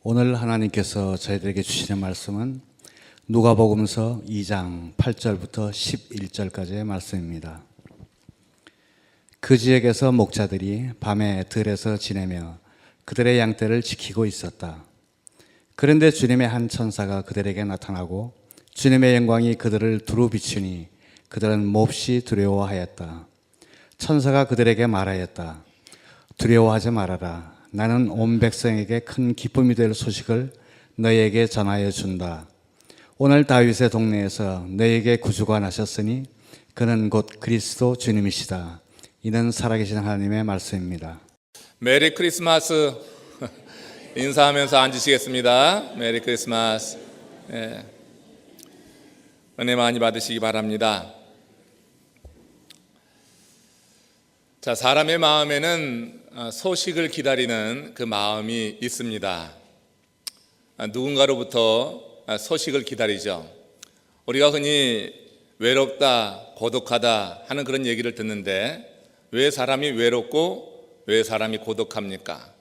오늘 하나님께서 저희들에게 주시는 말씀은 누가복음서 2장 8절부터 11절까지의 말씀입니다. 그 지역에서 목자들이 밤에 들에서 지내며 그들의 양떼를 지키고 있었다. 그런데 주님의 한 천사가 그들에게 나타나고 주님의 영광이 그들을 두루 비추니 그들은 몹시 두려워하였다. 천사가 그들에게 말하였다. 두려워하지 말아라. 나는 온 백성에게 큰 기쁨이 될 소식을 너희에게 전하여 준다. 오늘 다윗의 동네에서 너희에게 구주가 나셨으니 그는 곧 그리스도 주님이시다. 이는 살아계신 하나님의 말씀입니다. 메리 크리스마스. 인사하면서 앉으시겠습니다. 메리 크리스마스. 은혜 많이 받으시기 바랍니다. 자, 사람의 마음에는 소식을 기다리는 그 마음이 있습니다. 누군가로부터 소식을 기다리죠. 우리가 흔히 외롭다, 고독하다 하는 그런 얘기를 듣는데 왜 사람이 외롭고 왜 사람이 고독합니까?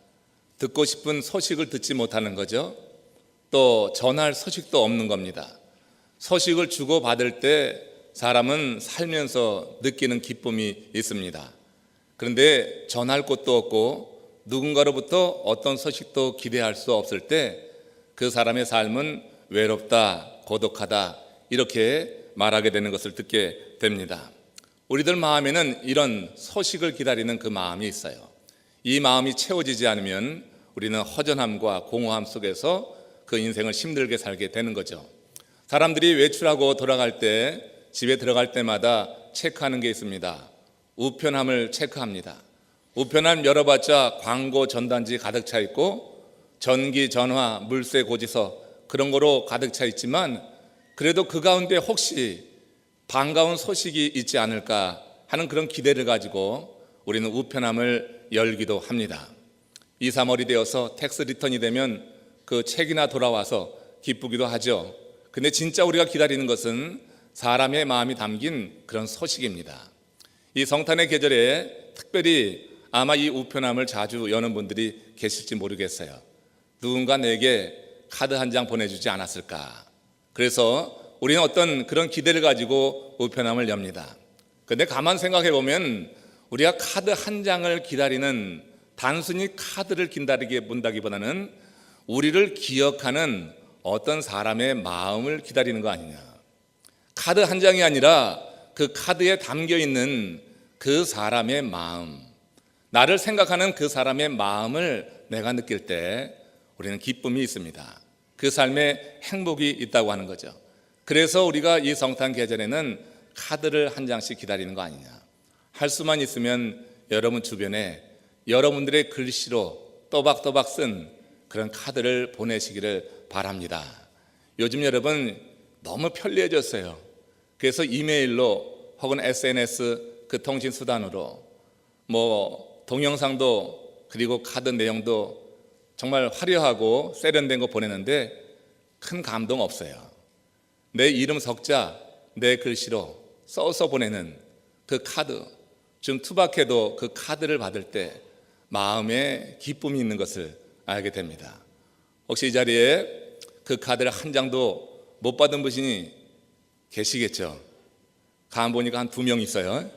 듣고 싶은 소식을 듣지 못하는 거죠. 또 전할 소식도 없는 겁니다. 소식을 주고받을 때 사람은 살면서 느끼는 기쁨이 있습니다. 그런데 전할 곳도 없고 누군가로부터 어떤 소식도 기대할 수 없을 때 그 사람의 삶은 외롭다, 고독하다 이렇게 말하게 되는 것을 듣게 됩니다. 우리들 마음에는 이런 소식을 기다리는 그 마음이 있어요. 이 마음이 채워지지 않으면 우리는 허전함과 공허함 속에서 그 인생을 힘들게 살게 되는 거죠. 사람들이 외출하고 돌아갈 때 집에 들어갈 때마다 체크하는 게 있습니다. 우편함을 체크합니다. 우편함 열어봤자 광고 전단지 가득 차 있고 전기, 전화, 물세, 고지서 그런 거로 가득 차 있지만 그래도 그 가운데 혹시 반가운 소식이 있지 않을까 하는 그런 기대를 가지고 우리는 우편함을 열기도 합니다. 2, 3월이 되어서 텍스 리턴이 되면 그 책이나 돌아와서 기쁘기도 하죠. 근데 진짜 우리가 기다리는 것은 사람의 마음이 담긴 그런 소식입니다. 이 성탄의 계절에 특별히 아마 이 우편함을 자주 여는 분들이 계실지 모르겠어요. 누군가 내게 카드 한 장 보내주지 않았을까. 그래서 우리는 어떤 그런 기대를 가지고 우편함을 엽니다. 그런데 가만 생각해 보면 우리가 카드 한 장을 기다리는 단순히 카드를 기다리게 본다기보다는 우리를 기억하는 어떤 사람의 마음을 기다리는 거 아니냐. 카드 한 장이 아니라 그 카드에 담겨 있는 그 사람의 마음, 나를 생각하는 그 사람의 마음을 내가 느낄 때 우리는 기쁨이 있습니다. 그 삶에 행복이 있다고 하는 거죠. 그래서 우리가 이 성탄 계절에는 카드를 한 장씩 기다리는 거 아니냐. 할 수만 있으면 여러분 주변에 여러분들의 글씨로 또박또박 쓴 그런 카드를 보내시기를 바랍니다. 요즘 여러분 너무 편리해졌어요. 그래서 이메일로 혹은 SNS 그 통신 수단으로 동영상도 그리고 카드 내용도 정말 화려하고 세련된 거 보내는데 큰 감동 없어요. 내 이름 석자 내 글씨로 써서 보내는 그 카드, 좀 투박해도 그 카드를 받을 때 마음에 기쁨이 있는 것을 알게 됩니다. 혹시 이 자리에 그 카드를 한 장도 못 받은 분이 계시겠죠? 가만 보니까 한 2명 있어요.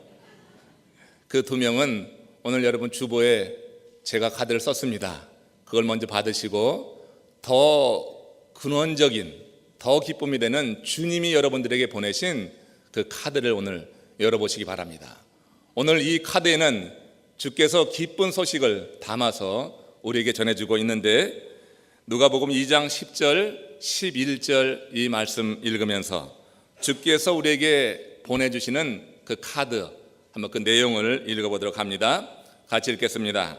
그 2명은 오늘 여러분 주보에 제가 카드를 썼습니다. 그걸 먼저 받으시고 더 근원적인, 더 기쁨이 되는 주님이 여러분들에게 보내신 그 카드를 오늘 열어보시기 바랍니다. 오늘 이 카드에는 주께서 기쁜 소식을 담아서 우리에게 전해주고 있는데 누가복음 2장 10절, 11절 이 말씀 읽으면서 주께서 우리에게 보내주시는 그 카드 한번 그 내용을 읽어보도록 합니다. 같이 읽겠습니다.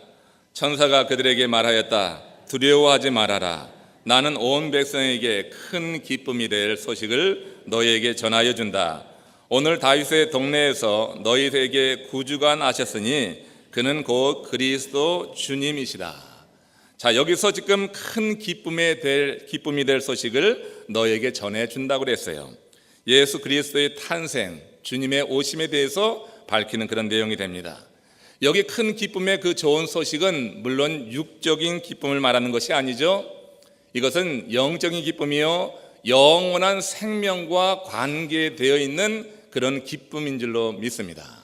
천사가 그들에게 말하였다. 두려워하지 말아라. 나는 온 백성에게 큰 기쁨이 될 소식을 너희에게 전하여 준다. 오늘 다윗의 동네에서 너희에게 구주가 나셨으니 그는 곧 그리스도 주님이시다. 자, 여기서 지금 큰 기쁨이 될 소식을 너희에게 전해준다고 그랬어요. 예수 그리스도의 탄생, 주님의 오심에 대해서 밝히는 그런 내용이 됩니다. 여기 큰 기쁨의 그 좋은 소식은 물론 육적인 기쁨을 말하는 것이 아니죠. 이것은 영적인 기쁨이요 영원한 생명과 관계되어 있는 그런 기쁨인 줄로 믿습니다.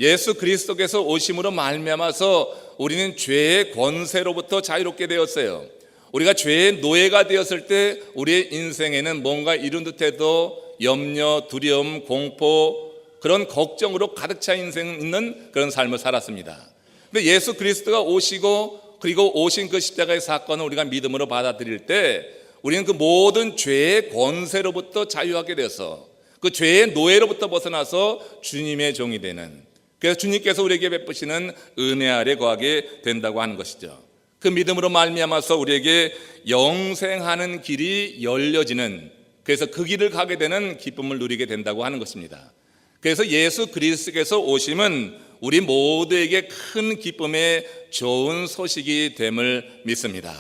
예수 그리스도께서 오심으로 말미암아서 우리는 죄의 권세로부터 자유롭게 되었어요. 우리가 죄의 노예가 되었을 때 우리의 인생에는 뭔가 이룬 듯해도 염려, 두려움, 공포, 그런 걱정으로 가득 차 있는 그런 삶을 살았습니다. 근데 예수 그리스도가 오시고 그리고 오신 그 십자가의 사건을 우리가 믿음으로 받아들일 때 우리는 그 모든 죄의 권세로부터 자유하게 되어서 그 죄의 노예로부터 벗어나서 주님의 종이 되는, 그래서 주님께서 우리에게 베푸시는 은혜 아래 거하게 된다고 하는 것이죠. 그 믿음으로 말미암아서 우리에게 영생하는 길이 열려지는, 그래서 그 길을 가게 되는 기쁨을 누리게 된다고 하는 것입니다. 그래서 예수 그리스도께서 오심은 우리 모두에게 큰 기쁨의 좋은 소식이 됨을 믿습니다.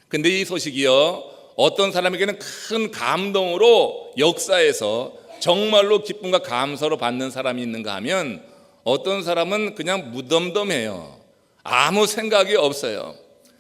근데 이 소식이요 어떤 사람에게는 큰 감동으로 역사에서 정말로 기쁨과 감사로 받는 사람이 있는가 하면 어떤 사람은 그냥 무덤덤해요. 아무 생각이 없어요.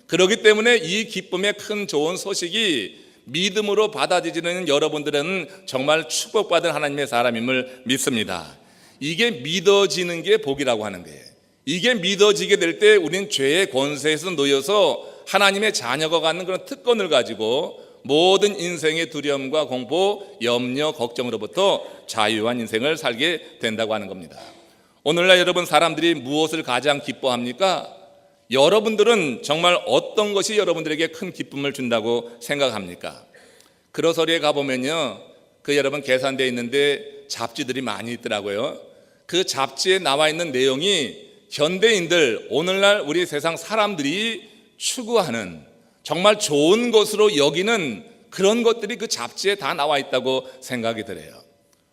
그렇기 때문에 이 기쁨의 큰 좋은 소식이 믿음으로 받아들이는 여러분들은 정말 축복받은 하나님의 사람임을 믿습니다. 이게 믿어지는 게 복이라고 하는 거예요. 이게 믿어지게 될 때 우리는 죄의 권세에서 놓여서 하나님의 자녀가 갖는 그런 특권을 가지고 모든 인생의 두려움과 공포, 염려, 걱정으로부터 자유한 인생을 살게 된다고 하는 겁니다. 오늘날 여러분 사람들이 무엇을 가장 기뻐합니까? 여러분들은 정말 어떤 것이 여러분들에게 큰 기쁨을 준다고 생각합니까? 그로서리에 가보면요 그 여러분 계산되어 있는데 잡지들이 많이 있더라고요. 그 잡지에 나와 있는 내용이 현대인들, 오늘날 우리 세상 사람들이 추구하는 정말 좋은 것으로 여기는 그런 것들이 그 잡지에 다 나와 있다고 생각이 들어요.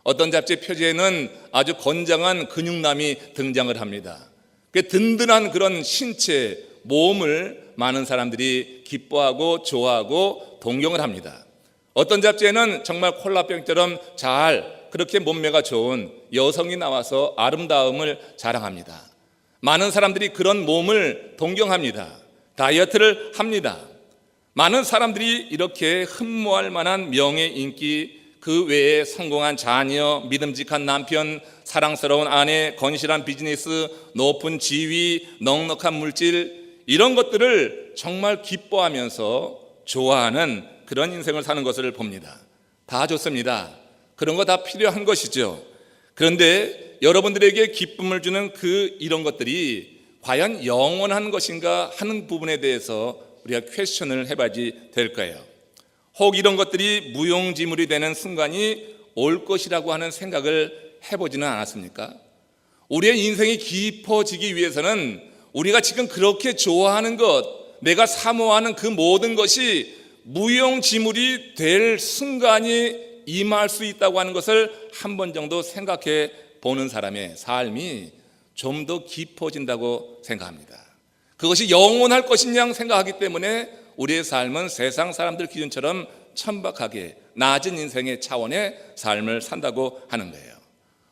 어떤 잡지 표지에는 아주 건장한 근육남이 등장을 합니다. 그 든든한 그런 신체, 몸을 많은 사람들이 기뻐하고 좋아하고 동경을 합니다. 어떤 잡지에는 정말 콜라병처럼 잘 그렇게 몸매가 좋은 여성이 나와서 아름다움을 자랑합니다. 많은 사람들이 그런 몸을 동경합니다. 다이어트를 합니다. 많은 사람들이 이렇게 흠모할 만한 명예, 인기, 그 외에 성공한 자녀, 믿음직한 남편, 사랑스러운 아내, 건실한 비즈니스, 높은 지위, 넉넉한 물질, 이런 것들을 정말 기뻐하면서 좋아하는 그런 인생을 사는 것을 봅니다. 다 좋습니다. 그런 거 다 필요한 것이죠. 그런데 여러분들에게 기쁨을 주는 이런 것들이 과연 영원한 것인가 하는 부분에 대해서 우리가 퀘스천을 해봐야지 될 거예요. 혹 이런 것들이 무용지물이 되는 순간이 올 것이라고 하는 생각을 해보지는 않았습니까? 우리의 인생이 깊어지기 위해서는 우리가 지금 그렇게 좋아하는 것, 내가 사모하는 그 모든 것이 무용지물이 될 순간이 임할 수 있다고 하는 것을 한 번 정도 생각해 보는 사람의 삶이 좀 더 깊어진다고 생각합니다. 그것이 영원할 것이냐 생각하기 때문에 우리의 삶은 세상 사람들 기준처럼 천박하게 낮은 인생의 차원의 삶을 산다고 하는 거예요.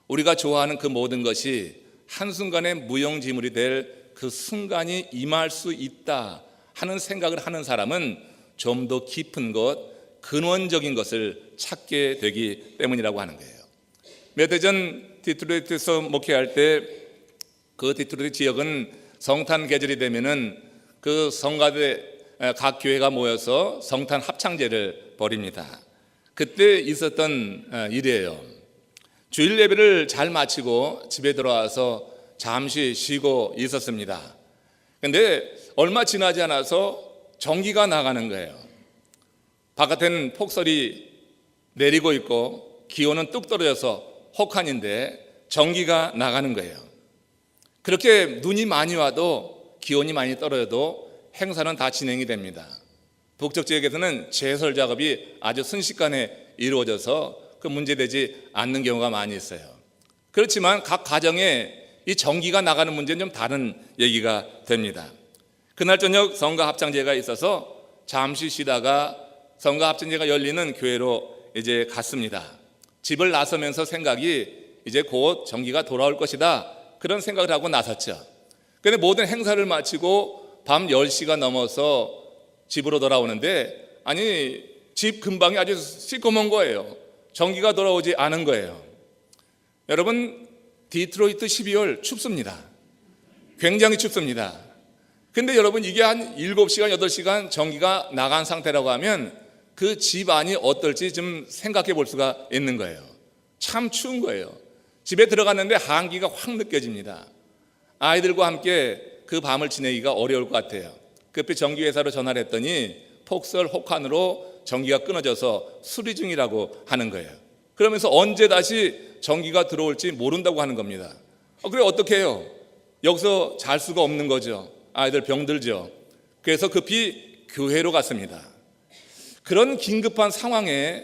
우리가 좋아하는 그 모든 것이 한순간에 무용지물이 될 그 순간이 임할 수 있다 하는 생각을 하는 사람은 좀 더 깊은 것, 근원적인 것을 찾게 되기 때문이라고 하는 거예요. 몇 해 전 디트로이트에서 목회할 때 그 디트로이트 지역은 성탄 계절이 되면은 그 성가대 각 교회가 모여서 성탄 합창제를 벌입니다. 그때 있었던 일이에요. 주일 예배를 잘 마치고 집에 들어와서 잠시 쉬고 있었습니다. 그런데 얼마 지나지 않아서 전기가 나가는 거예요. 바깥에는 폭설이 내리고 있고 기온은 뚝 떨어져서 혹한인데 전기가 나가는 거예요. 그렇게 눈이 많이 와도 기온이 많이 떨어져도 행사는 다 진행이 됩니다. 북쪽 지역에서는 제설 작업이 아주 순식간에 이루어져서 그 문제되지 않는 경우가 많이 있어요. 그렇지만 각 가정에 이 전기가 나가는 문제는 좀 다른 얘기가 됩니다. 그날 저녁 성가 합창제가 있어서 잠시 쉬다가 성가 합창제가 열리는 교회로 이제 갔습니다. 집을 나서면서 생각이 이제 곧 전기가 돌아올 것이다 그런 생각을 하고 나섰죠. 그런데 모든 행사를 마치고 밤 10시가 넘어서 집으로 돌아오는데 아니 집 근방이 아주 시꺼먼 거예요. 전기가 돌아오지 않은 거예요. 여러분, 디트로이트 12월 춥습니다. 굉장히 춥습니다. 근데 여러분, 이게 한 7시간, 8시간 전기가 나간 상태라고 하면 그 집 안이 어떨지 좀 생각해 볼 수가 있는 거예요. 참 추운 거예요. 집에 들어갔는데 한기가 확 느껴집니다. 아이들과 함께 그 밤을 지내기가 어려울 것 같아요. 급히 전기회사로 전화를 했더니 폭설 혹한으로 전기가 끊어져서 수리 중이라고 하는 거예요. 그러면서 언제 다시 전기가 들어올지 모른다고 하는 겁니다. 그래 어떻게 해요? 여기서 잘 수가 없는 거죠. 아이들 병들죠. 그래서 급히 교회로 갔습니다. 그런 긴급한 상황에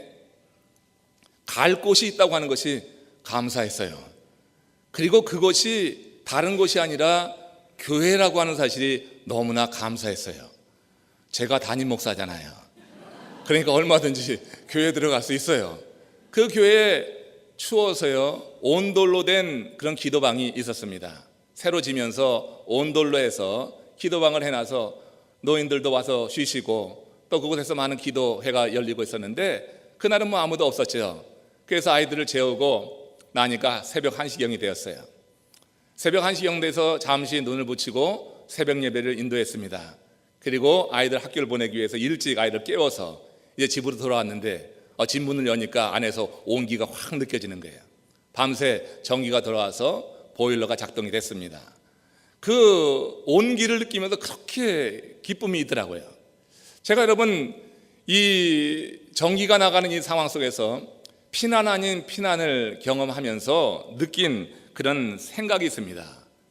갈 곳이 있다고 하는 것이 감사했어요. 그리고 그것이 다른 곳이 아니라 교회라고 하는 사실이 너무나 감사했어요. 제가 담임 목사잖아요. 그러니까 얼마든지 교회에 들어갈 수 있어요. 그 교회에 추워서요, 온돌로 된 그런 기도방이 있었습니다. 새로 지면서 온돌로 해서 기도방을 해놔서 노인들도 와서 쉬시고 또 그곳에서 많은 기도회가 열리고 있었는데 그날은 뭐 아무도 없었죠. 그래서 아이들을 재우고 나니까 새벽 1시경이 되었어요. 새벽 1시경 돼서 잠시 눈을 붙이고 새벽 예배를 인도했습니다. 그리고 아이들 학교를 보내기 위해서 일찍 아이들 깨워서 이제 집으로 돌아왔는데 집 문을 여니까 안에서 온기가 확 느껴지는 거예요. 밤새 전기가 돌아와서 보일러가 작동이 됐습니다. 그 온기를 느끼면서 그렇게 기쁨이 있더라고요. 제가 여러분, 이 전기가 나가는 이 상황 속에서 피난 아닌 피난을 경험하면서 느낀 그런 생각이 있습니다.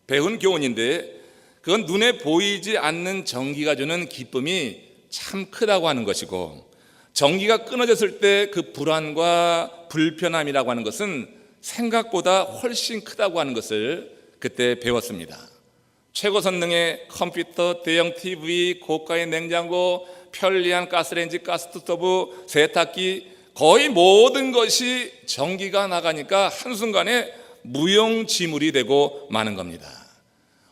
배운 교훈인데 그건 눈에 보이지 않는 전기가 주는 기쁨이 참 크다고 하는 것이고, 전기가 끊어졌을 때 그 불안과 불편함이라고 하는 것은 생각보다 훨씬 크다고 하는 것을 그때 배웠습니다. 최고 성능의 컴퓨터, 대형 TV, 고가의 냉장고, 편리한 가스레인지, 가스스토브, 세탁기, 거의 모든 것이 전기가 나가니까 한순간에 무용지물이 되고 마는 겁니다.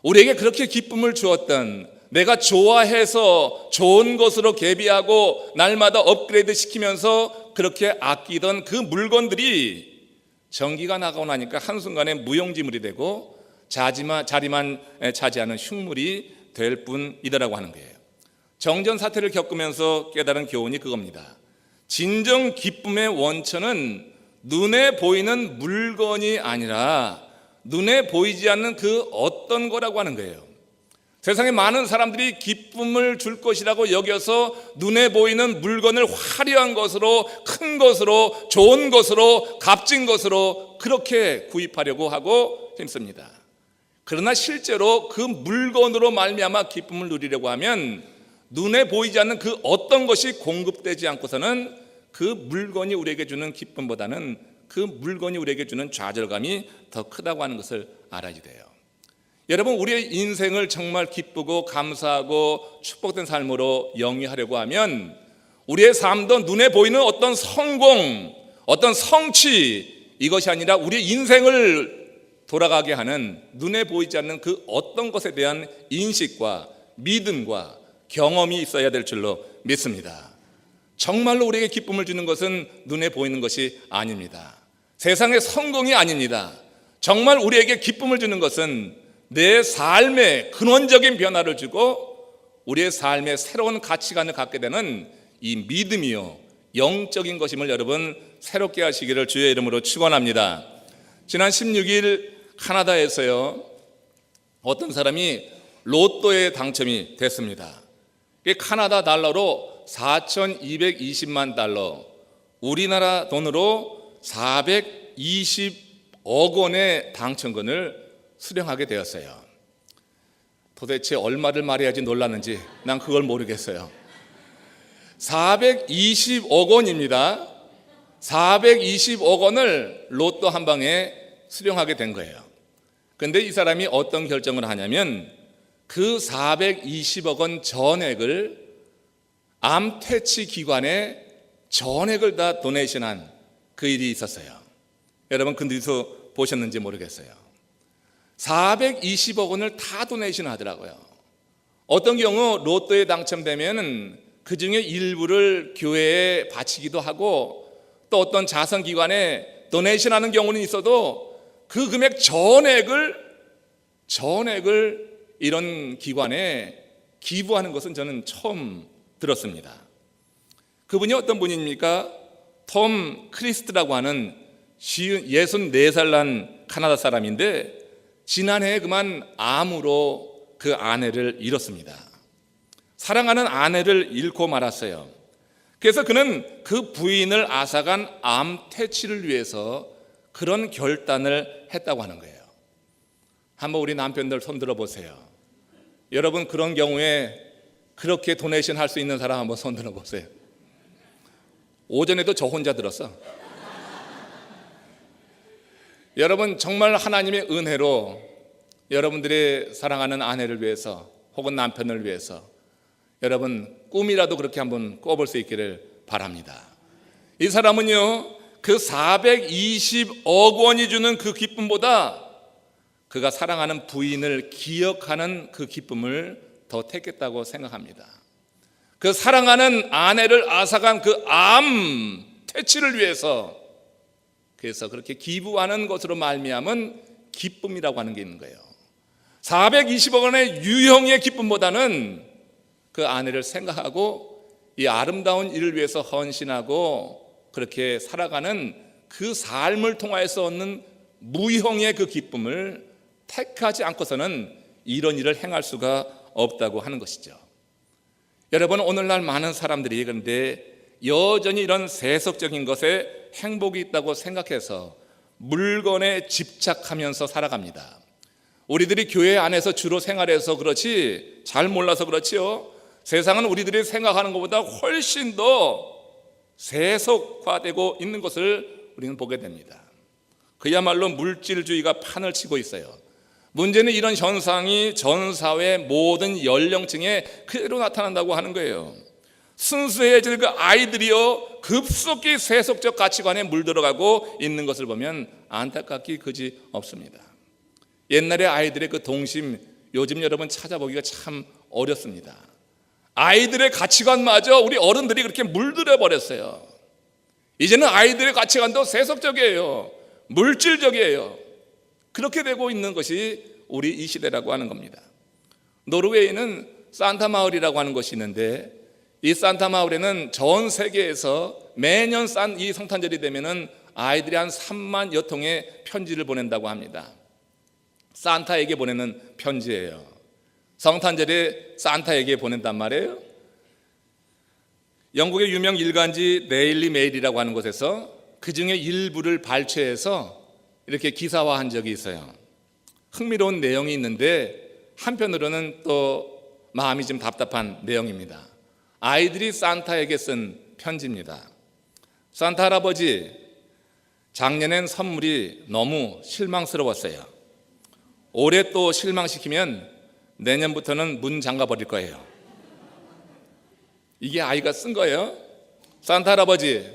우리에게 그렇게 기쁨을 주었던, 내가 좋아해서 좋은 것으로 개비하고 날마다 업그레이드 시키면서 그렇게 아끼던 그 물건들이 전기가 나가고 나니까 한순간에 무용지물이 되고 자리만 차지하는 흉물이 될 뿐이더라고 하는 거예요. 정전 사태를 겪으면서 깨달은 교훈이 그겁니다. 진정 기쁨의 원천은 눈에 보이는 물건이 아니라 눈에 보이지 않는 그 어떤 거라고 하는 거예요. 세상에 많은 사람들이 기쁨을 줄 것이라고 여겨서 눈에 보이는 물건을 화려한 것으로, 큰 것으로, 좋은 것으로, 값진 것으로 그렇게 구입하려고 하고 힘씁니다. 그러나 실제로 그 물건으로 말미암아 기쁨을 누리려고 하면 눈에 보이지 않는 그 어떤 것이 공급되지 않고서는 그 물건이 우리에게 주는 기쁨보다는 그 물건이 우리에게 주는 좌절감이 더 크다고 하는 것을 알아야 돼요. 여러분, 우리의 인생을 정말 기쁘고 감사하고 축복된 삶으로 영위하려고 하면 우리의 삶도 눈에 보이는 어떤 성공, 어떤 성취, 이것이 아니라 우리의 인생을 돌아가게 하는 눈에 보이지 않는 그 어떤 것에 대한 인식과 믿음과 경험이 있어야 될 줄로 믿습니다. 정말로 우리에게 기쁨을 주는 것은 눈에 보이는 것이 아닙니다. 세상의 성공이 아닙니다. 정말 우리에게 기쁨을 주는 것은 내 삶의 근원적인 변화를 주고 우리의 삶의 새로운 가치관을 갖게 되는 이 믿음이요, 영적인 것임을 여러분 새롭게 하시기를 주의 이름으로 축원합니다. 지난 16일 카나다에서요, 어떤 사람이 로또에 당첨이 됐습니다. 이게 카나다 달러로 4,220만 달러, 우리나라 돈으로 420억 원의 당첨금을 수령하게 되었어요. 도대체 얼마를 말해야지 놀랐는지 난 그걸 모르겠어요. 420억 원입니다. 420억 원을 로또 한 방에 수령하게 된 거예요. 근데 이 사람이 어떤 결정을 하냐면 그 420억 원 전액을 암 퇴치 기관에 전액을 다 도네이션한 그 일이 있었어요. 여러분 그 뉴스 보셨는지 모르겠어요. 420억 원을 다 도네이션 하더라고요. 어떤 경우 로또에 당첨되면 그 중에 일부를 교회에 바치기도 하고 또 어떤 자선기관에 도네이션하는 경우는 있어도 그 금액 전액을 이런 기관에 기부하는 것은 저는 처음 들었습니다. 그분이 어떤 분입니까? 톰 크리스트라고 하는 64살 난 카나다 사람인데 지난해에 그만 암으로 그 아내를 잃었습니다. 사랑하는 아내를 잃고 말았어요. 그래서 그는 그 부인을 앗아간 암 퇴치를 위해서 그런 결단을 했다고 하는 거예요. 한번 우리 남편들 손 들어보세요. 여러분 그런 경우에 그렇게 도네이션 할 수 있는 사람 한번 손 들어보세요. 오전에도 저 혼자 들었어. 여러분 정말 하나님의 은혜로 여러분들의 사랑하는 아내를 위해서 혹은 남편을 위해서 여러분 꿈이라도 그렇게 한번 꿔볼 수 있기를 바랍니다. 이 사람은요 그 420억 원이 주는 그 기쁨보다 그가 사랑하는 부인을 기억하는 그 기쁨을 더 택했다고 생각합니다. 그 사랑하는 아내를 앗아간 그 암 퇴치를 위해서 그래서 그렇게 기부하는 것으로 말미암은 기쁨이라고 하는 게 있는 거예요. 420억 원의 유형의 기쁨보다는 그 아내를 생각하고 이 아름다운 일을 위해서 헌신하고 그렇게 살아가는 그 삶을 통하여서 얻는 무형의 그 기쁨을 택하지 않고서는 이런 일을 행할 수가 없다고 하는 것이죠. 여러분 오늘날 많은 사람들이 그런데 여전히 이런 세속적인 것에 행복이 있다고 생각해서 물건에 집착하면서 살아갑니다. 우리들이 교회 안에서 주로 생활해서 그렇지 잘 몰라서 그렇지요. 세상은 우리들이 생각하는 것보다 훨씬 더 세속화되고 있는 것을 우리는 보게 됩니다. 그야말로 물질주의가 판을 치고 있어요. 문제는 이런 현상이 전 사회 모든 연령층에 그대로 나타난다고 하는 거예요. 순수해질 그 아이들이요 급속히 세속적 가치관에 물들어가고 있는 것을 보면 안타깝기 그지 없습니다. 옛날에 아이들의 그 동심 요즘 여러분 찾아보기가 참 어렵습니다. 아이들의 가치관마저 우리 어른들이 그렇게 물들여 버렸어요. 이제는 아이들의 가치관도 세속적이에요. 물질적이에요. 그렇게 되고 있는 것이 우리 이 시대라고 하는 겁니다. 노르웨이는 산타 마을이라고 하는 것이 있는데 이 산타 마을에는 전 세계에서 매년 이 성탄절이 되면은 아이들이 한 3만 여통의 편지를 보낸다고 합니다. 산타에게 보내는 편지예요. 성탄절에 산타에게 보낸단 말이에요. 영국의 유명 일간지 데일리 메일이라고 하는 곳에서 그 중에 일부를 발췌해서 이렇게 기사화한 적이 있어요. 흥미로운 내용이 있는데 한편으로는 또 마음이 좀 답답한 내용입니다. 아이들이 산타에게 쓴 편지입니다. 산타 할아버지, 작년엔 선물이 너무 실망스러웠어요. 올해 또 실망시키면 내년부터는 문 잠가 버릴 거예요. 이게 아이가 쓴 거예요. 산타 할아버지,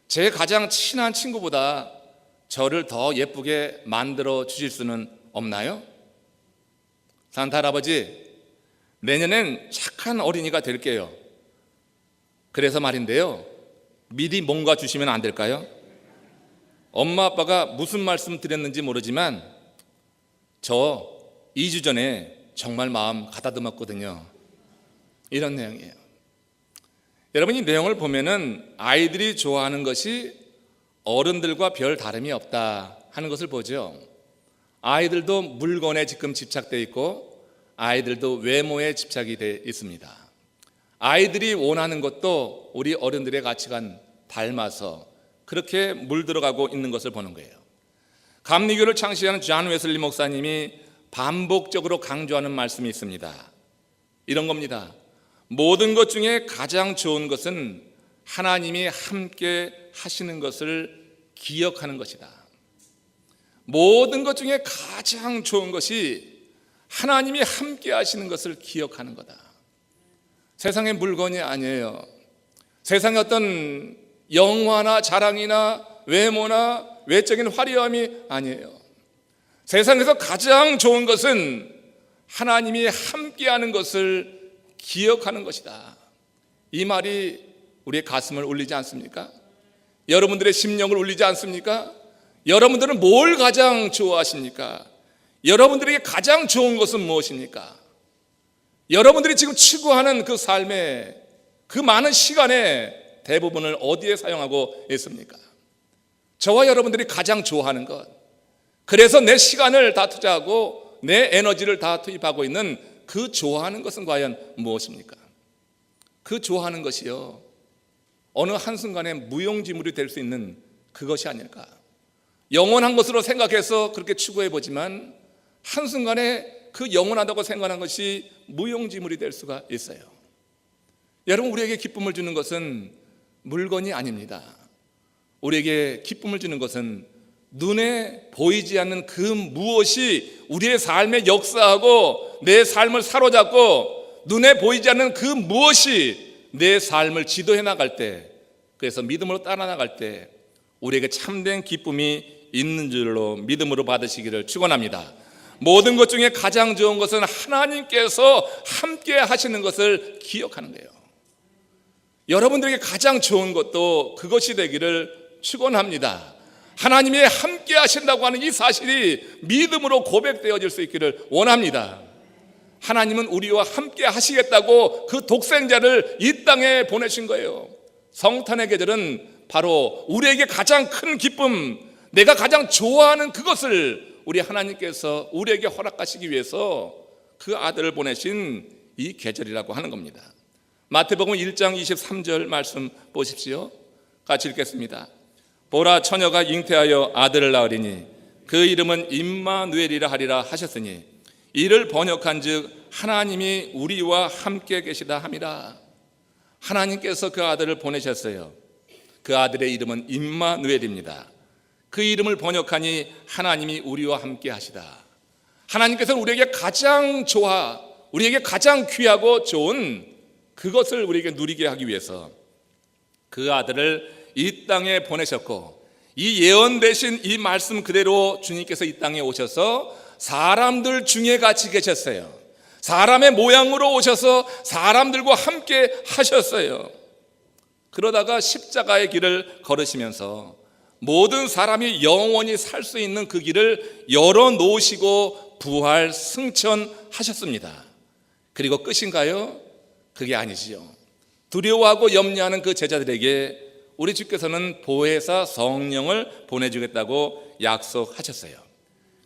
제 가장 친한 친구보다 저를 더 예쁘게 만들어 주실 수는 없나요? 산타 할아버지, 내년엔 착한 어린이가 될게요. 그래서 말인데요, 미리 뭔가 주시면 안 될까요? 엄마 아빠가 무슨 말씀 드렸는지 모르지만 저 2주 전에 정말 마음 가다듬었거든요. 이런 내용이에요. 여러분 이 내용을 보면은 아이들이 좋아하는 것이 어른들과 별 다름이 없다 하는 것을 보죠. 아이들도 물건에 지금 집착되어 있고 아이들도 외모에 집착이 되어 있습니다. 아이들이 원하는 것도 우리 어른들의 가치관 닮아서 그렇게 물들어가고 있는 것을 보는 거예요. 감리교를 창시하는 존 웨슬리 목사님이 반복적으로 강조하는 말씀이 있습니다. 이런 겁니다. 모든 것 중에 가장 좋은 것은 하나님이 함께 하시는 것을 기억하는 것이다. 모든 것 중에 가장 좋은 것이 하나님이 함께 하시는 것을 기억하는 거다. 세상의 물건이 아니에요. 세상의 어떤 영화나 자랑이나 외모나 외적인 화려함이 아니에요. 세상에서 가장 좋은 것은 하나님이 함께하는 것을 기억하는 것이다. 이 말이 우리의 가슴을 울리지 않습니까? 여러분들의 심령을 울리지 않습니까? 여러분들은 뭘 가장 좋아하십니까? 여러분들에게 가장 좋은 것은 무엇입니까? 여러분들이 지금 추구하는 그 삶의 그 많은 시간의 대부분을 어디에 사용하고 있습니까? 저와 여러분들이 가장 좋아하는 것, 그래서 내 시간을 다 투자하고 내 에너지를 다 투입하고 있는 그 좋아하는 것은 과연 무엇입니까? 그 좋아하는 것이요, 어느 한순간에 무용지물이 될 수 있는 그것이 아닐까? 영원한 것으로 생각해서 그렇게 추구해보지만 한순간에 그 영원하다고 생각하는 것이 무용지물이 될 수가 있어요. 여러분, 우리에게 기쁨을 주는 것은 물건이 아닙니다. 우리에게 기쁨을 주는 것은 눈에 보이지 않는 그 무엇이 우리의 삶에 역사하고 내 삶을 사로잡고 눈에 보이지 않는 그 무엇이 내 삶을 지도해 나갈 때, 그래서 믿음으로 따라 나갈 때 우리에게 참된 기쁨이 있는 줄로 믿음으로 받으시기를 축원합니다. 모든 것 중에 가장 좋은 것은 하나님께서 함께 하시는 것을 기억하는 거예요. 여러분들에게 가장 좋은 것도 그것이 되기를 축원합니다. 하나님이 함께 하신다고 하는 이 사실이 믿음으로 고백되어질 수 있기를 원합니다. 하나님은 우리와 함께 하시겠다고 그 독생자를 이 땅에 보내신 거예요. 성탄의 계절은 바로 우리에게 가장 큰 기쁨, 내가 가장 좋아하는 그것을 우리 하나님께서 우리에게 허락하시기 위해서 그 아들을 보내신 이 계절이라고 하는 겁니다. 마태복음 1장 23절 말씀 보십시오. 같이 읽겠습니다. 보라, 처녀가 잉태하여 아들을 낳으리니 그 이름은 임마누엘이라 하리라 하셨으니 이를 번역한즉 하나님이 우리와 함께 계시다 함이라. 하나님께서 그 아들을 보내셨어요. 그 아들의 이름은 임마누엘입니다. 그 이름을 번역하니 하나님이 우리와 함께 하시다. 하나님께서는 우리에게 가장 우리에게 가장 귀하고 좋은 그것을 우리에게 누리게 하기 위해서 그 아들을 이 땅에 보내셨고, 이 예언되신 이 말씀 그대로 주님께서 이 땅에 오셔서 사람들 중에 같이 계셨어요. 사람의 모양으로 오셔서 사람들과 함께 하셨어요. 그러다가 십자가의 길을 걸으시면서 모든 사람이 영원히 살 수 있는 그 길을 열어놓으시고 부활 승천하셨습니다. 그리고 끝인가요? 그게 아니지요. 두려워하고 염려하는 그 제자들에게 우리 주께서는 보혜사 성령을 보내주겠다고 약속하셨어요.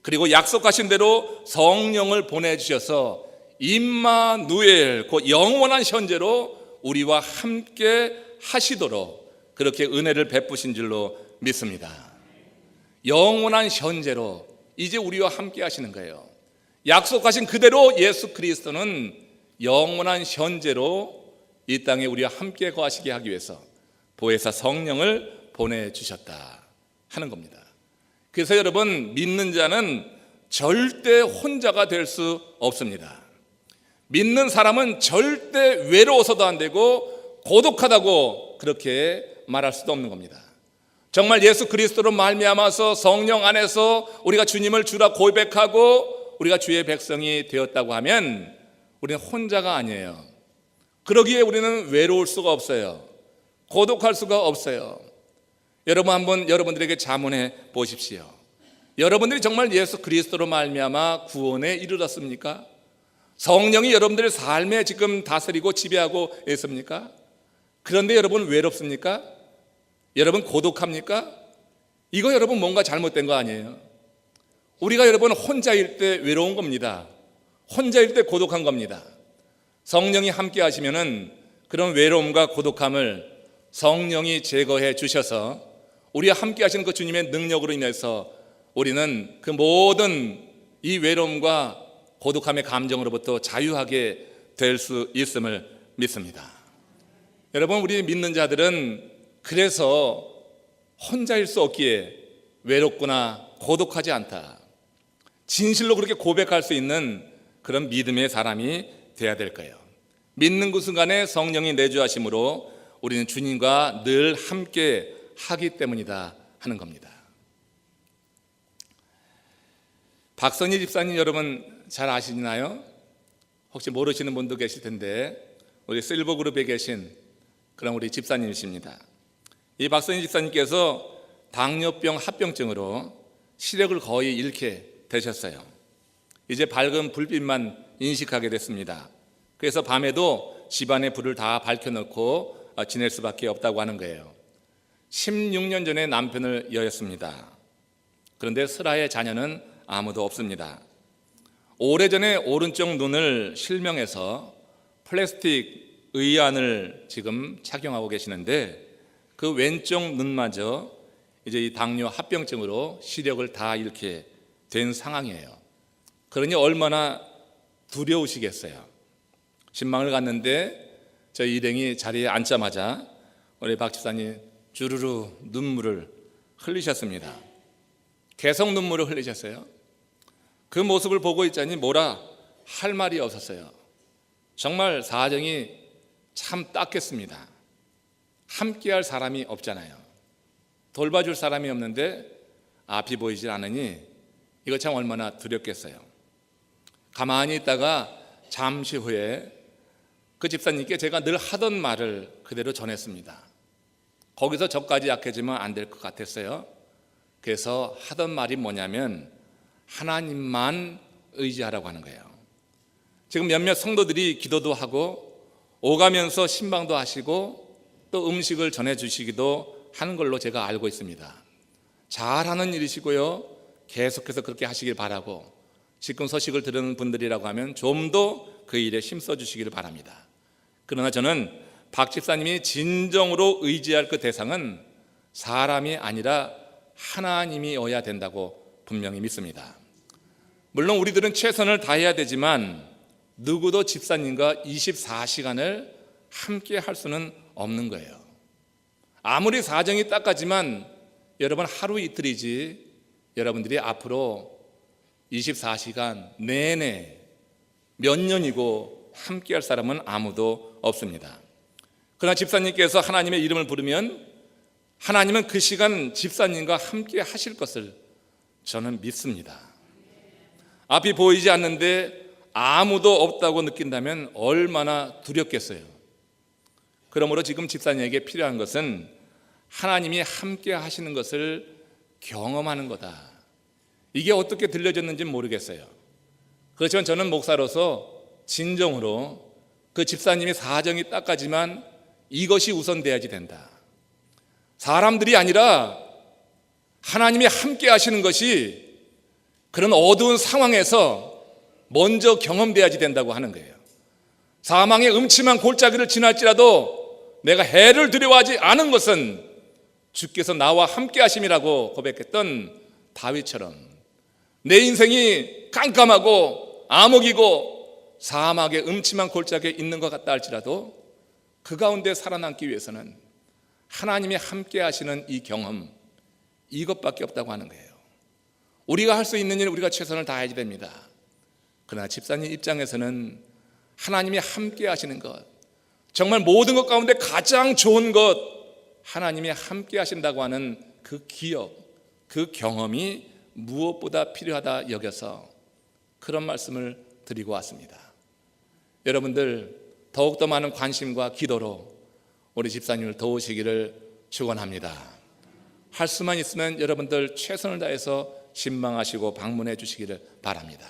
그리고 약속하신 대로 성령을 보내주셔서 임마누엘, 곧 영원한 현재로 우리와 함께 하시도록 그렇게 은혜를 베푸신 줄로 믿습니다. 영원한 현재로 이제 우리와 함께 하시는 거예요. 약속하신 그대로 예수 그리스도는 영원한 현재로 이 땅에 우리와 함께 거하시게 하기 위해서 보혜사 성령을 보내주셨다 하는 겁니다. 그래서 여러분, 믿는 자는 절대 혼자가 될 수 없습니다. 믿는 사람은 절대 외로워서도 안 되고 고독하다고 그렇게 말할 수도 없는 겁니다. 정말 예수 그리스도로 말미암아서 성령 안에서 우리가 주님을 주라 고백하고 우리가 주의 백성이 되었다고 하면 우리는 혼자가 아니에요. 그러기에 우리는 외로울 수가 없어요. 고독할 수가 없어요. 여러분, 한번 여러분들에게 자문해 보십시오. 여러분들이 정말 예수 그리스도로 말미암아 구원에 이르렀습니까? 성령이 여러분들의 삶에 지금 다스리고 지배하고 있습니까? 그런데 여러분 외롭습니까? 여러분 고독합니까? 이거 여러분 뭔가 잘못된 거 아니에요? 우리가 여러분 혼자일 때 외로운 겁니다. 혼자일 때 고독한 겁니다. 성령이 함께 하시면은 그런 외로움과 고독함을 성령이 제거해 주셔서 우리와 함께 하시는 그 주님의 능력으로 인해서 우리는 그 모든 이 외로움과 고독함의 감정으로부터 자유하게 될 수 있음을 믿습니다. 여러분, 우리 믿는 자들은 그래서 혼자일 수 없기에 외롭거나 고독하지 않다, 진실로 그렇게 고백할 수 있는 그런 믿음의 사람이 되어야 될 거예요. 믿는 그 순간에 성령이 내주하심으로 우리는 주님과 늘 함께 하기 때문이다 하는 겁니다. 박선희 집사님 여러분 잘 아시나요? 혹시 모르시는 분도 계실 텐데 우리 실버그룹에 계신 그런 우리 집사님이십니다. 이 박선희 집사님께서 당뇨병 합병증으로 시력을 거의 잃게 되셨어요. 이제 밝은 불빛만 인식하게 됐습니다. 그래서 밤에도 집안의 불을 다 밝혀놓고 지낼 수밖에 없다고 하는 거예요. 16년 전에 남편을 여였습니다. 그런데 슬하의 자녀는 아무도 없습니다. 오래전에 오른쪽 눈을 실명해서 플라스틱 의안을 지금 착용하고 계시는데 그 왼쪽 눈마저 이제 이 당뇨 합병증으로 시력을 다 잃게 된 상황이에요. 그러니 얼마나 두려우시겠어요. 신방을 갔는데 저희 일행이 자리에 앉자마자 우리 박 집사님 주르르 눈물을 흘리셨습니다. 계속 눈물을 흘리셨어요. 그 모습을 보고 있자니 뭐라 할 말이 없었어요. 정말 사정이 참 딱했습니다. 함께할 사람이 없잖아요. 돌봐줄 사람이 없는데 앞이 보이질 않으니 이거 참 얼마나 두렵겠어요. 가만히 있다가 잠시 후에 그 집사님께 제가 늘 하던 말을 그대로 전했습니다. 거기서 저까지 약해지면 안 될 것 같았어요. 그래서 하던 말이 뭐냐면 하나님만 의지하라고 하는 거예요. 지금 몇몇 성도들이 기도도 하고 오가면서 신방도 하시고 또 음식을 전해주시기도 하는 걸로 제가 알고 있습니다. 잘하는 일이시고요. 계속해서 그렇게 하시길 바라고 지금 소식을 들은 분들이라고 하면 좀 더 그 일에 힘써 주시기를 바랍니다. 그러나 저는 박 집사님이 진정으로 의지할 그 대상은 사람이 아니라 하나님이어야 된다고 분명히 믿습니다. 물론 우리들은 최선을 다해야 되지만 누구도 집사님과 24시간을 함께 할 수는 없는 거예요. 아무리 사정이 딱하지만 여러분 하루 이틀이지 여러분들이 앞으로 24시간 내내 몇 년이고 함께 할 사람은 아무도 없습니다. 그러나 집사님께서 하나님의 이름을 부르면 하나님은 그 시간 집사님과 함께 하실 것을 저는 믿습니다. 앞이 보이지 않는데 아무도 없다고 느낀다면 얼마나 두렵겠어요. 그러므로 지금 집사님에게 필요한 것은 하나님이 함께 하시는 것을 경험하는 거다. 이게 어떻게 들려졌는지 모르겠어요. 그렇지만 저는 목사로서 진정으로 그 집사님이 사정이 딱하지만 이것이 우선돼야지 된다. 사람들이 아니라 하나님이 함께 하시는 것이 그런 어두운 상황에서 먼저 경험돼야지 된다고 하는 거예요. 사망의 음침한 골짜기를 지날지라도 내가 해를 두려워하지 않은 것은 주께서 나와 함께 하심이라고 고백했던 다윗처럼 내 인생이 깜깜하고 암흑이고 사막의 음침한 골짜기에 있는 것 같다 할지라도 그 가운데 살아남기 위해서는 하나님이 함께 하시는 이 경험, 이것밖에 없다고 하는 거예요. 우리가 할 수 있는 일 우리가 최선을 다해야 됩니다. 그러나 집사님 입장에서는 하나님이 함께 하시는 것, 정말 모든 것 가운데 가장 좋은 것, 하나님이 함께 하신다고 하는 그 기억, 그 경험이 무엇보다 필요하다 여겨서 그런 말씀을 드리고 왔습니다. 여러분들 더욱더 많은 관심과 기도로 우리 집사님을 도우시기를 축원합니다. 할 수만 있으면 여러분들 최선을 다해서 신방하시고 방문해 주시기를 바랍니다.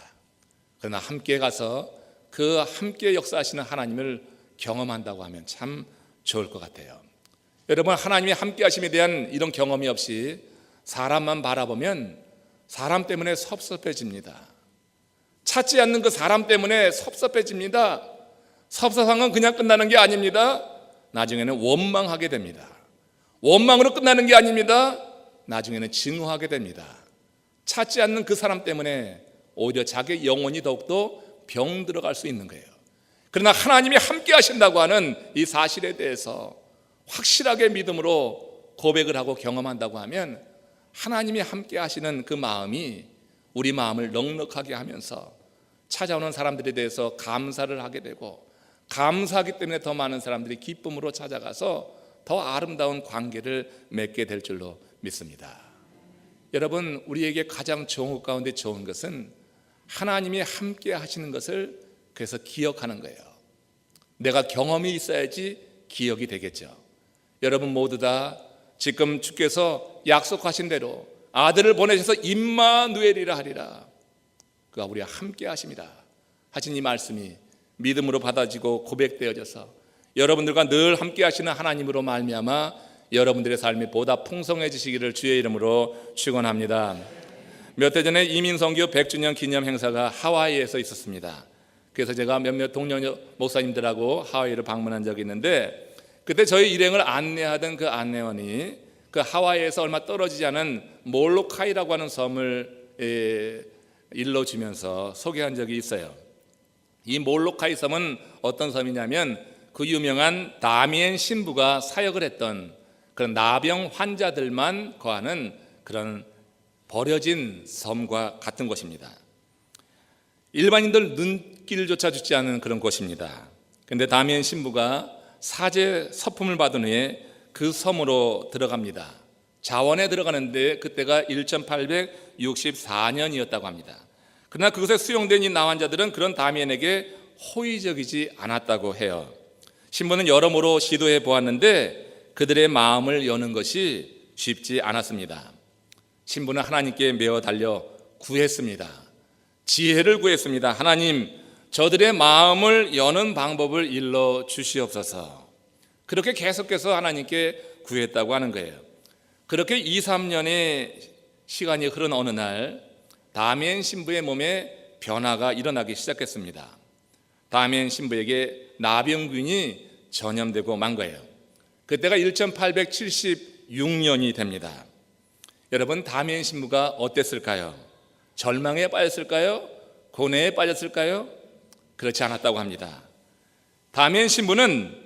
그러나 함께 가서 그 함께 역사하시는 하나님을 경험한다고 하면 참 좋을 것 같아요. 여러분 하나님이 함께 하심에 대한 이런 경험이 없이 사람만 바라보면 사람 때문에 섭섭해집니다. 찾지 않는 그 사람 때문에 섭섭해집니다. 섭섭한 그냥 끝나는 게 아닙니다. 나중에는 원망하게 됩니다. 원망으로 끝나는 게 아닙니다. 나중에는 증오하게 됩니다. 찾지 않는 그 사람 때문에 오히려 자기 영혼이 더욱더 병들어갈 수 있는 거예요. 그러나 하나님이 함께 하신다고 하는 이 사실에 대해서 확실하게 믿음으로 고백을 하고 경험한다고 하면 하나님이 함께 하시는 그 마음이 우리 마음을 넉넉하게 하면서 찾아오는 사람들에 대해서 감사를 하게 되고 감사하기 때문에 더 많은 사람들이 기쁨으로 찾아가서 더 아름다운 관계를 맺게 될 줄로 믿습니다. 여러분 우리에게 가장 좋은 것 가운데 좋은 것은 하나님이 함께 하시는 것을 그래서 기억하는 거예요. 내가 경험이 있어야지 기억이 되겠죠. 여러분 모두 다 지금 주께서 약속하신 대로 아들을 보내셔서 임마누엘이라 하리라, 그가 우리와 함께 하심이라 하신 이 말씀이 믿음으로 받아지고 고백되어져서 여러분들과 늘 함께 하시는 하나님으로 말미암아 여러분들의 삶이 보다 풍성해지시기를 주의 이름으로 축원합니다. 몇 해 전에 이민선교 100주년 기념 행사가 하와이에서 있었습니다. 그래서 제가 몇몇 동료 목사님들하고 하와이를 방문한 적이 있는데, 그때 저희 일행을 안내하던 그 안내원이 그 하와이에서 얼마 떨어지지 않은 몰로카이라고 하는 섬을 일러주면서 소개한 적이 있어요. 이 몰로카이 섬은 어떤 섬이냐면 그 유명한 다미엔 신부가 사역을 했던 그런 나병 환자들만 거하는 그런 버려진 섬과 같은 곳입니다. 일반인들 눈길조차 주지 않은 그런 곳입니다. 그런데 다미엔 신부가 사제 서품을 받은 후에 그 섬으로 들어갑니다. 자원에 들어가는데 그때가 1864년이었다고 합니다. 그러나 그곳에 수용된 이 나환자들은 그런 다미엔에게 호의적이지 않았다고 해요. 신부는 여러모로 시도해 보았는데 그들의 마음을 여는 것이 쉽지 않았습니다. 신부는 하나님께 메어 달려 구했습니다. 지혜를 구했습니다. 하나님, 저들의 마음을 여는 방법을 일러 주시옵소서. 그렇게 계속해서 하나님께 구했다고 하는 거예요. 그렇게 2, 3년의 시간이 흐른 어느 날 다미엔 신부의 몸에 변화가 일어나기 시작했습니다. 다미엔 신부에게 나병균이 전염되고 만 거예요. 그때가 1876년이 됩니다. 여러분, 다미엔 신부가 어땠을까요? 절망에 빠졌을까요? 고뇌에 빠졌을까요? 그렇지 않았다고 합니다. 다미엔 신부는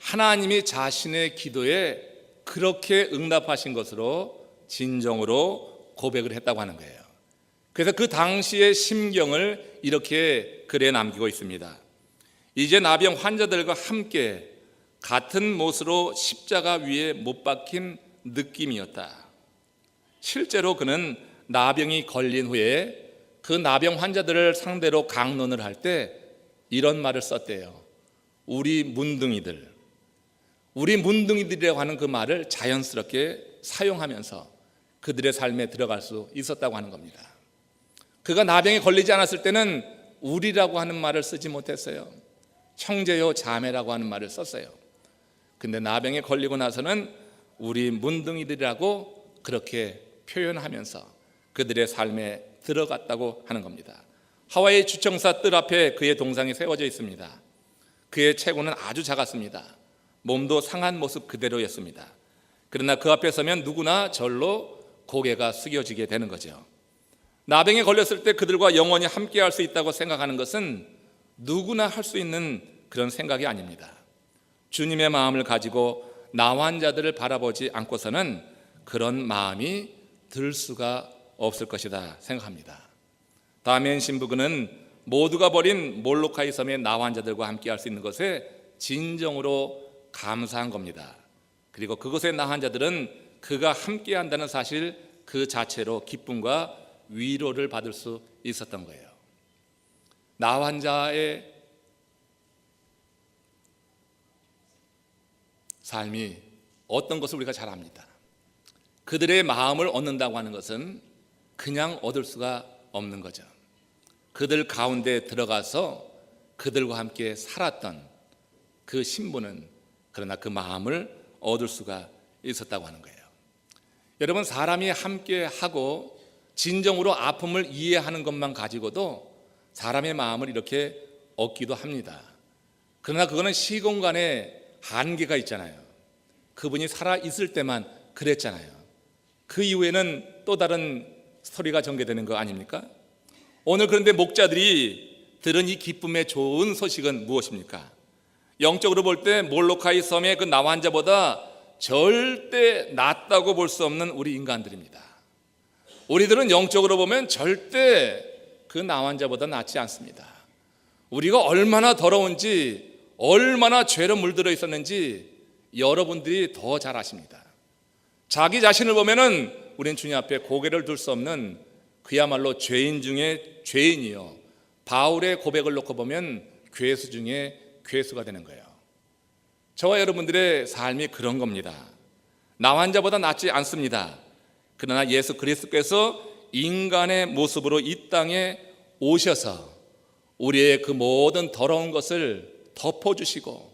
하나님이 자신의 기도에 그렇게 응답하신 것으로 진정으로 고백을 했다고 하는 거예요. 그래서 그 당시의 심경을 이렇게 글에 남기고 있습니다. 이제 나병 환자들과 함께 같은 못으로 십자가 위에 못 박힌 느낌이었다. 실제로 그는 나병이 걸린 후에 그 나병 환자들을 상대로 강론을 할 때 이런 말을 썼대요. 우리 문둥이들이라고 하는 그 말을 자연스럽게 사용하면서 그들의 삶에 들어갈 수 있었다고 하는 겁니다. 그가 나병에 걸리지 않았을 때는 우리라고 하는 말을 쓰지 못했어요. 형제요 자매라고 하는 말을 썼어요. 근데 나병에 걸리고 나서는 우리 문둥이들이라고 그렇게 표현하면서 그들의 삶에 들어갔다고 하는 겁니다. 하와이 주청사 뜰 앞에 그의 동상이 세워져 있습니다. 그의 체구는 아주 작았습니다. 몸도 상한 모습 그대로였습니다. 그러나 그 앞에 서면 누구나 절로 고개가 숙여지게 되는 거죠. 나병에 걸렸을 때 그들과 영원히 함께할 수 있다고 생각하는 것은 누구나 할 수 있는 그런 생각이 아닙니다. 주님의 마음을 가지고 나환자들을 바라보지 않고서는 그런 마음이 들 수가 없을 것이다 생각합니다. 다미엔 신부는 모두가 버린 몰로카이 섬의 나환자들과 함께할 수 있는 것에 진정으로 감사한 겁니다. 그리고 그곳의 나환자들은 그가 함께한다는 사실 그 자체로 기쁨과 위로를 받을 수 있었던 거예요. 나환자의 삶이 어떤 것을 우리가 잘 압니다. 그들의 마음을 얻는다고 하는 것은 그냥 얻을 수가 없는 거죠. 그들 가운데 들어가서 그들과 함께 살았던 그 신부는 그러나 그 마음을 얻을 수가 있었다고 하는 거예요. 여러분, 사람이 함께 하고 진정으로 아픔을 이해하는 것만 가지고도 사람의 마음을 이렇게 얻기도 합니다. 그러나 그거는 시공간에 한계가 있잖아요. 그분이 살아있을 때만 그랬잖아요. 그 이후에는 또 다른 스토리가 전개되는 거 아닙니까? 오늘 그런데 목자들이 들은 이 기쁨의 좋은 소식은 무엇입니까? 영적으로 볼 때 몰로카이 섬의 그 나환자보다 절대 낫다고 볼 수 없는 우리 인간들입니다. 우리들은 영적으로 보면 절대 그 나환자보다 낫지 않습니다. 우리가 얼마나 더러운지, 얼마나 죄로 물들어 있었는지 여러분들이 더 잘 아십니다. 자기 자신을 보면은 우리는 주님 앞에 고개를 들 수 없는 그야말로 죄인 중에 죄인이요, 바울의 고백을 놓고 보면 괴수 중에 괴수가 되는 거예요. 저와 여러분들의 삶이 그런 겁니다. 나 환자보다 낫지 않습니다. 그러나 예수 그리스도께서 인간의 모습으로 이 땅에 오셔서 우리의 그 모든 더러운 것을 덮어주시고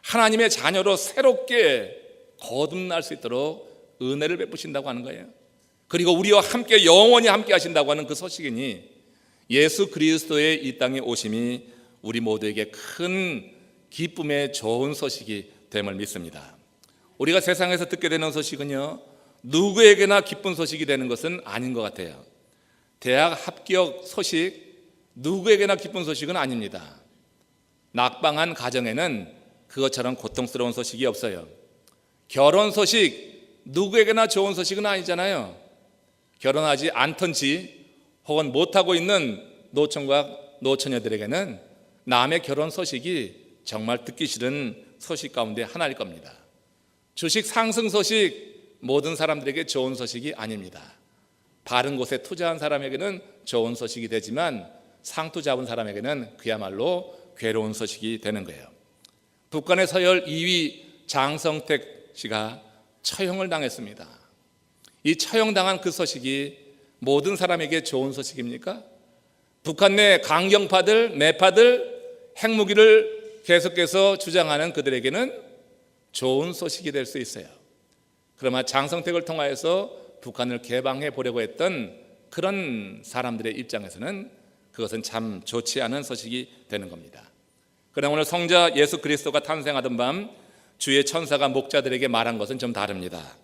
하나님의 자녀로 새롭게 거듭날 수 있도록 은혜를 베푸신다고 하는 거예요. 그리고 우리와 함께 영원히 함께 하신다고 하는 그 소식이니 예수 그리스도의 이 땅에 오심이 우리 모두에게 큰 기쁨의 좋은 소식이 됨을 믿습니다. 우리가 세상에서 듣게 되는 소식은요, 누구에게나 기쁜 소식이 되는 것은 아닌 것 같아요. 대학 합격 소식, 누구에게나 기쁜 소식은 아닙니다. 낙방한 가정에는 그것처럼 고통스러운 소식이 없어요. 결혼 소식, 누구에게나 좋은 소식은 아니잖아요. 결혼하지 않던지 혹은 못하고 있는 노총과 노처녀들에게는 남의 결혼 소식이 정말 듣기 싫은 소식 가운데 하나일 겁니다. 주식 상승 소식, 모든 사람들에게 좋은 소식이 아닙니다. 바른 곳에 투자한 사람에게는 좋은 소식이 되지만 상투 잡은 사람에게는 그야말로 괴로운 소식이 되는 거예요. 북한의 서열 2위 장성택 씨가 처형을 당했습니다. 이 처형당한 그 소식이 모든 사람에게 좋은 소식입니까? 북한 내 강경파들, 매파들, 핵무기를 계속해서 주장하는 그들에게는 좋은 소식이 될 수 있어요. 그러나 장성택을 통하여서 북한을 개방해 보려고 했던 그런 사람들의 입장에서는 그것은 참 좋지 않은 소식이 되는 겁니다. 그러나 오늘 성자 예수 그리스도가 탄생하던 밤 주의 천사가 목자들에게 말한 것은 좀 다릅니다.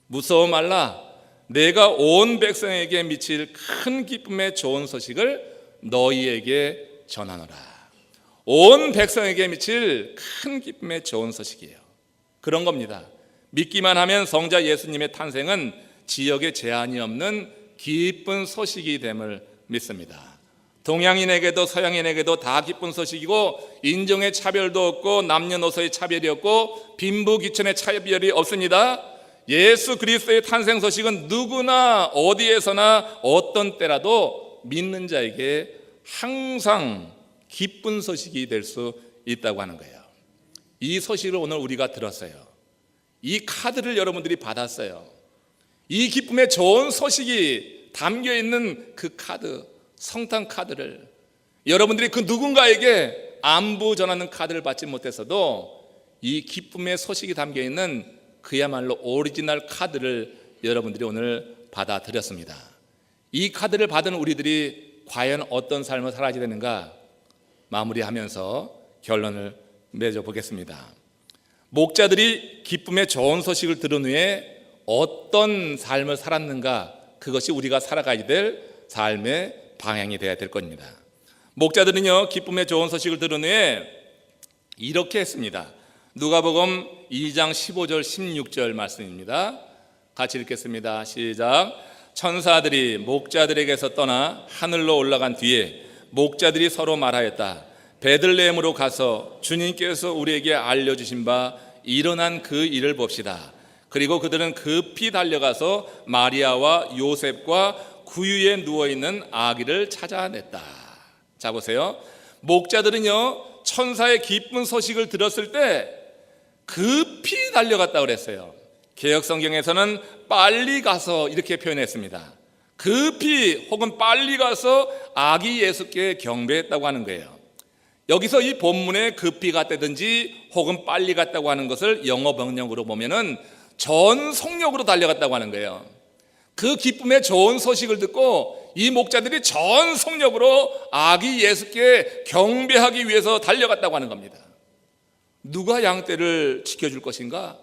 무서워 말라, 내가 온 백성에게 미칠 큰 기쁨의 좋은 소식을 너희에게 전하노라. 온 백성에게 미칠 큰 기쁨의 좋은 소식이에요. 그런 겁니다. 믿기만 하면 성자 예수님의 탄생은 지역에 제한이 없는 기쁜 소식이 됨을 믿습니다. 동양인에게도 서양인에게도 다 기쁜 소식이고 인종의 차별도 없고 남녀노소의 차별이 없고 빈부귀천의 차별이 없습니다. 예수 그리스도의 탄생 소식은 누구나 어디에서나 어떤 때라도 믿는 자에게 항상 기쁜 소식이 될 수 있다고 하는 거예요. 이 소식을 오늘 우리가 들었어요. 이 카드를 여러분들이 받았어요. 이 기쁨의 좋은 소식이 담겨있는 그 카드, 성탄 카드를 여러분들이 그 누군가에게 안부 전하는 카드를 받지 못했어도 이 기쁨의 소식이 담겨있는 그야말로 오리지널 카드를 여러분들이 오늘 받아들였습니다. 이 카드를 받은 우리들이 과연 어떤 삶을 살아야 되는가 마무리하면서 결론을 맺어보겠습니다. 목자들이 기쁨의 좋은 소식을 들은 후에 어떤 삶을 살았는가, 그것이 우리가 살아가야 될 삶의 방향이 되어야 될 겁니다. 목자들은요, 기쁨의 좋은 소식을 들은 후에 이렇게 했습니다. 누가복음 2장 15절 16절 말씀입니다. 같이 읽겠습니다. 시작. 천사들이 목자들에게서 떠나 하늘로 올라간 뒤에 목자들이 서로 말하였다. 베들레헴으로 가서 주님께서 우리에게 알려주신 바 일어난 그 일을 봅시다. 그리고 그들은 급히 달려가서 마리아와 요셉과 구유에 누워있는 아기를 찾아냈다. 자, 보세요. 목자들은요, 천사의 기쁜 소식을 들었을 때 급히 달려갔다고 그랬어요. 개역성경에서는 빨리 가서 이렇게 표현했습니다. 급히 혹은 빨리 가서 아기 예수께 경배했다고 하는 거예요. 여기서 이 본문에 급히 갔다든지 혹은 빨리 갔다고 하는 것을 영어 번역으로 보면은 전속력으로 달려갔다고 하는 거예요. 그 기쁨의 좋은 소식을 듣고 이 목자들이 전속력으로 아기 예수께 경배하기 위해서 달려갔다고 하는 겁니다. 누가 양떼를 지켜줄 것인가?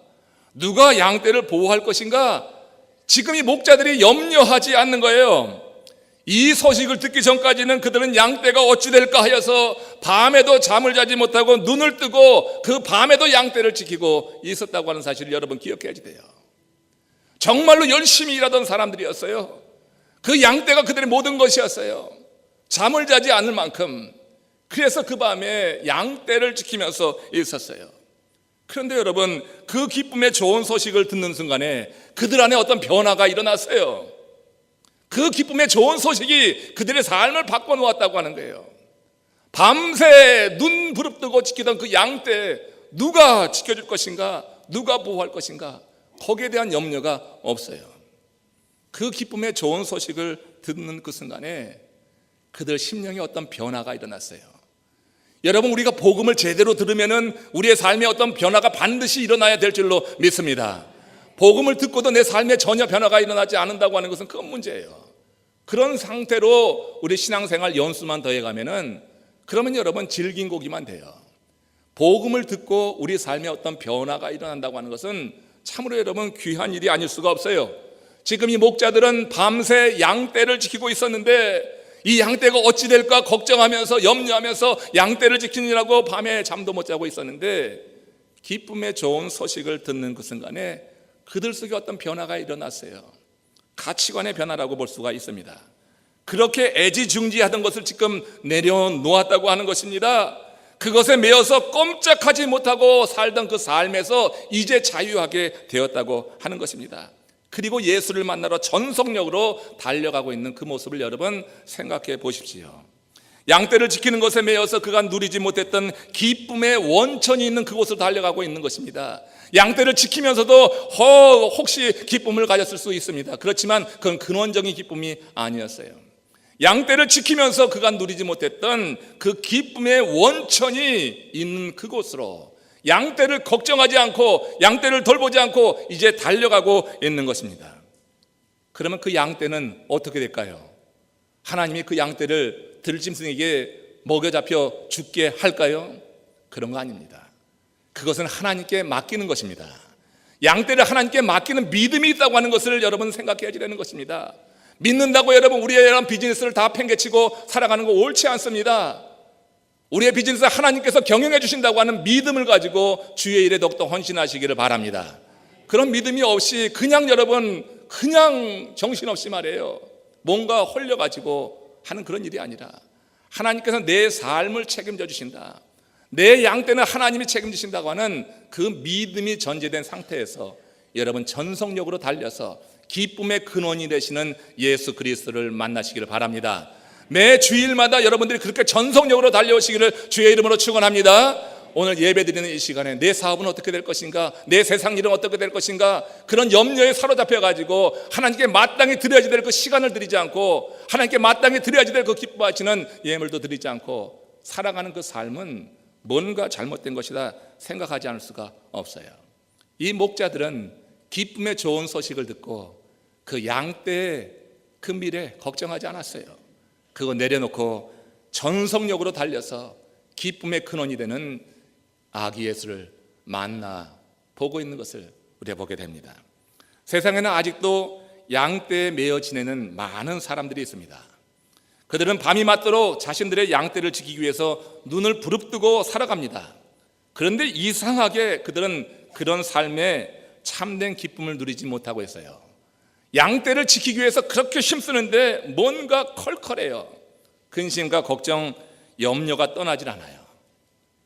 누가 양떼를 보호할 것인가? 지금 이 목자들이 염려하지 않는 거예요. 이 소식을 듣기 전까지는 그들은 양떼가 어찌 될까 하여서 밤에도 잠을 자지 못하고 눈을 뜨고 그 밤에도 양떼를 지키고 있었다고 하는 사실을 여러분 기억해야지 돼요. 정말로 열심히 일하던 사람들이었어요. 그 양떼가 그들의 모든 것이었어요. 잠을 자지 않을 만큼. 그래서 그 밤에 양떼를 지키면서 있었어요. 그런데 여러분, 그 기쁨의 좋은 소식을 듣는 순간에 그들 안에 어떤 변화가 일어났어요. 그 기쁨의 좋은 소식이 그들의 삶을 바꿔놓았다고 하는 거예요. 밤새 눈 부릅뜨고 지키던 그 양떼 누가 지켜줄 것인가, 누가 보호할 것인가, 거기에 대한 염려가 없어요. 그 기쁨의 좋은 소식을 듣는 그 순간에 그들 심령에 어떤 변화가 일어났어요. 여러분, 우리가 복음을 제대로 들으면은 우리의 삶에 어떤 변화가 반드시 일어나야 될 줄로 믿습니다. 복음을 듣고도 내 삶에 전혀 변화가 일어나지 않는다고 하는 것은 큰 문제예요. 그런 상태로 우리 신앙생활 연수만 더해가면은 그러면 여러분 질긴 고기만 돼요. 복음을 듣고 우리 삶에 어떤 변화가 일어난다고 하는 것은 참으로 여러분 귀한 일이 아닐 수가 없어요. 지금 이 목자들은 밤새 양떼를 지키고 있었는데 이 양떼가 어찌 될까 걱정하면서 염려하면서 양떼를 지키느라고 밤에 잠도 못 자고 있었는데 기쁨의 좋은 소식을 듣는 그 순간에 그들 속에 어떤 변화가 일어났어요. 가치관의 변화라고 볼 수가 있습니다. 그렇게 애지중지하던 것을 지금 내려놓았다고 하는 것입니다. 그것에 매여서 꼼짝하지 못하고 살던 그 삶에서 이제 자유하게 되었다고 하는 것입니다. 그리고 예수를 만나러 전속력으로 달려가고 있는 그 모습을 여러분 생각해 보십시오. 양떼를 지키는 것에 매여서 그가 누리지 못했던 기쁨의 원천이 있는 그곳으로 달려가고 있는 것입니다. 양떼를 지키면서도 혹시 기쁨을 가졌을 수 있습니다. 그렇지만 그건 근원적인 기쁨이 아니었어요. 양떼를 지키면서 그가 누리지 못했던 그 기쁨의 원천이 있는 그곳으로 양떼를 걱정하지 않고 양떼를 돌보지 않고 이제 달려가고 있는 것입니다. 그러면 그 양떼는 어떻게 될까요? 하나님이 그 양떼를 들짐승에게 먹여 잡혀 죽게 할까요? 그런 거 아닙니다. 그것은 하나님께 맡기는 것입니다. 양떼를 하나님께 맡기는 믿음이 있다고 하는 것을 여러분 생각해야 되는 것입니다. 믿는다고 여러분 우리의 이런 비즈니스를 다 팽개치고 살아가는 거 옳지 않습니다. 우리의 비즈니스 하나님께서 경영해 주신다고 하는 믿음을 가지고 주의 일에 더욱더 헌신하시기를 바랍니다. 그런 믿음이 없이 그냥 여러분 그냥 정신없이 말해요. 뭔가 홀려가지고 하는 그런 일이 아니라 하나님께서 내 삶을 책임져 주신다. 내 양떼는 하나님이 책임지신다고 하는 그 믿음이 전제된 상태에서 여러분 전속력으로 달려서 기쁨의 근원이 되시는 예수 그리스도를 만나시기를 바랍니다. 매 주일마다 여러분들이 그렇게 전속력으로 달려오시기를 주의 이름으로 축원합니다. 오늘 예배드리는 이 시간에 내 사업은 어떻게 될 것인가, 내 세상 일은 어떻게 될 것인가, 그런 염려에 사로잡혀가지고 하나님께 마땅히 드려야지 될 그 시간을 드리지 않고 하나님께 마땅히 드려야지 될 그 기뻐하시는 예물도 드리지 않고 살아가는 그 삶은 뭔가 잘못된 것이다 생각하지 않을 수가 없어요. 이 목자들은 기쁨의 좋은 소식을 듣고 그 양떼의 그 미래 걱정하지 않았어요. 그거 내려놓고 전속력으로 달려서 기쁨의 근원이 되는 아기 예수를 만나 보고 있는 것을 우리가 보게 됩니다. 세상에는 아직도 양떼에 매여 지내는 많은 사람들이 있습니다. 그들은 밤이 맞도록 자신들의 양떼를 지키기 위해서 눈을 부릅뜨고 살아갑니다. 그런데 이상하게 그들은 그런 삶에 참된 기쁨을 누리지 못하고 있어요. 양떼를 지키기 위해서 그렇게 힘쓰는데 뭔가 컬컬해요. 근심과 걱정, 염려가 떠나질 않아요.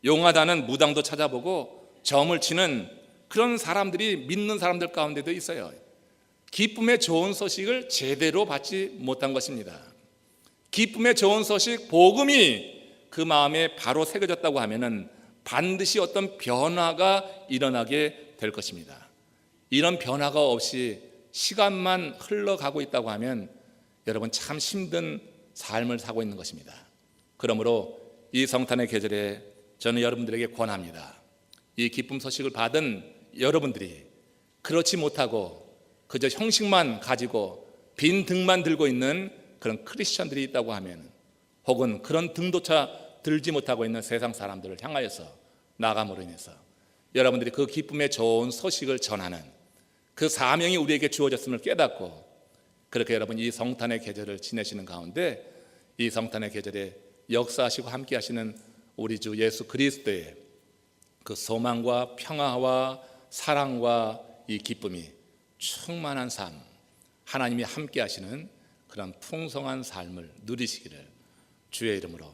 용하다는 무당도 찾아보고 점을 치는 그런 사람들이 믿는 사람들 가운데도 있어요. 기쁨의 좋은 소식을 제대로 받지 못한 것입니다. 기쁨의 좋은 소식, 복음이 그 마음에 바로 새겨졌다고 하면은 반드시 어떤 변화가 일어나게 될 것입니다. 이런 변화가 없이 시간만 흘러가고 있다고 하면 여러분 참 힘든 삶을 사고 있는 것입니다. 그러므로 이 성탄의 계절에 저는 여러분들에게 권합니다. 이 기쁨 소식을 받은 여러분들이 그렇지 못하고 그저 형식만 가지고 빈 등만 들고 있는 그런 크리스천들이 있다고 하면, 혹은 그런 등조차 들지 못하고 있는 세상 사람들을 향하여서 나감으로 인해서 여러분들이 그 기쁨의 좋은 소식을 전하는 그 사명이 우리에게 주어졌음을 깨닫고 그렇게 여러분 이 성탄의 계절을 지내시는 가운데 이 성탄의 계절에 역사하시고 함께 하시는 우리 주 예수 그리스도의 그 소망과 평화와 사랑과 이 기쁨이 충만한 삶, 하나님이 함께 하시는 그런 풍성한 삶을 누리시기를 주의 이름으로